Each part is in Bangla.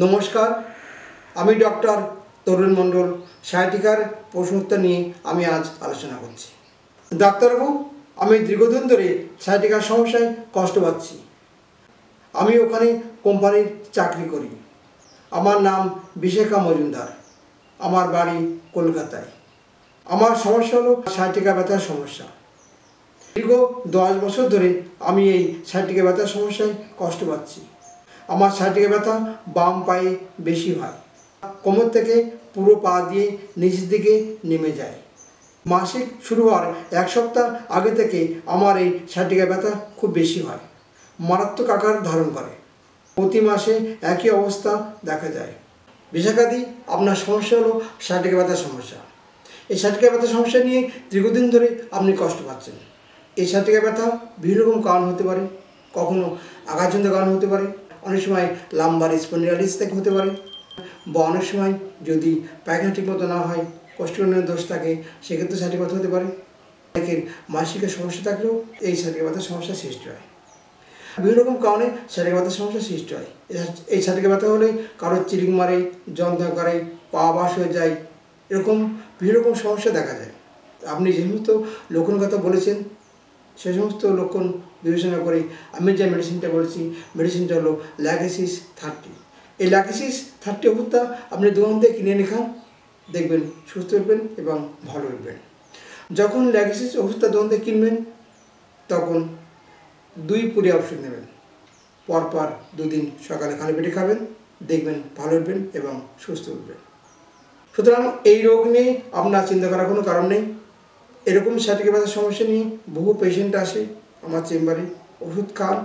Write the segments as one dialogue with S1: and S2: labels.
S1: নমস্কার, আমি ডক্টর তরুণ মণ্ডল সায়াটিকার প্রশ্ন উত্তর নিয়ে আমি আজ আলোচনা করছি। ডাক্তারবাবু, আমি দীর্ঘদিন ধরে সায়াটিকার সমস্যায় কষ্ট পাচ্ছি। আমি ওখানে কোম্পানির চাকরি করি। আমার নাম বিশাখা মজুমদার। আমার বাড়ি কলকাতায়। আমার সমস্যা হলো সায়াটিকা ব্যথার সমস্যা। দীর্ঘ 10 বছর ধরে আমি এই সায়াটিকা ব্যথার সমস্যায় কষ্ট পাচ্ছি। আমার সায়াটিকা ব্যথা বাম পায়ে বেশি হয়। কোমর থেকে পুরো পা দিয়ে নিচের দিকে নেমে যায়। মাসিক শুরু হওয়ার 1 সপ্তাহ আগে থেকে আমার এই সায়াটিকা ব্যথা খুব বেশি হয়, মারাত্মক আকার ধারণ করে। প্রতি মাসে একই অবস্থা দেখা যায়। বিশাখাদি, আপনার সমস্যা হলো সায়াটিকা ব্যথার সমস্যা। এই সায়াটিকা ব্যথার সমস্যা নিয়ে দীর্ঘদিন ধরে আপনি কষ্ট পাচ্ছেন। এই সায়াটিকা ব্যথা বিভিন্ন রকম কারণ হতে পারে। কখনো আঘাতজনিত কারণ হতে পারে, অনেক সময় লাম্বার স্পন্ডিলাইটিস থেকে হতে পারে, বা অনেক সময় যদি পায়খানা ঠিকমতো না হয়, কোষ্ঠকাঠিন্যের দোষ থাকে, সেক্ষেত্রে সায়াটিকা ব্যথা হতে পারে। অনেকের মাসিকের সমস্যা থাকলেও এই সায়াটিকা ব্যথার সমস্যা সৃষ্টি হয়। বিভিন্ন রকম কারণে সায়াটিকা ব্যথার সমস্যা সৃষ্টি হয়। এই সায়াটিকা ব্যথা হলে কারোর চিরিং মারে, যন্ত্রণা করে, পা বাস হয়ে যায়, এরকম বিভিন্ন রকম সমস্যা দেখা যায়। আপনি যে সমস্ত লক্ষণের কথা বলেছেন, সে সমস্ত লক্ষণ বিবেচনা করে আমি যে মেডিসিনটা বলছি, মেডিসিনটা হলো ল্যাগেসিস 30। এই ল্যাগেসিস 30 ওষুধটা আপনি দোকান থেকে কিনে এনে খান, দেখবেন সুস্থ হবেন এবং ভালো হবেন। যখন ল্যাগেসিস ওষুধটা দোকান থেকে কিনবেন, তখন 2 পুরি ওষুধ নেবেন। পরপর 2 দিন সকালে খালি পেটে খাবেন, দেখবেন ভালো হবেন এবং সুস্থ হবেন। সুতরাং এই রোগ নিয়ে আপনার চিন্তা করার কোনো কারণ নেই। এরকম সায়াটিকা ব্যথার সমস্যা নিয়ে বহু পেশেন্ট আসে আমার চেম্বারে, ওষুধ খান,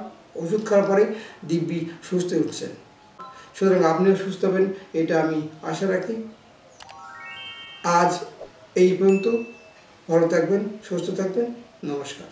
S1: ওষুধ খাওয়ার পরে দিব্যি সুস্থ উঠছেন। সুতরাং আপনিও সুস্থ হবেন, এটা আমি আশা রাখি। আজ এই পর্যন্ত। ভালো থাকবেন, সুস্থ থাকবেন। নমস্কার।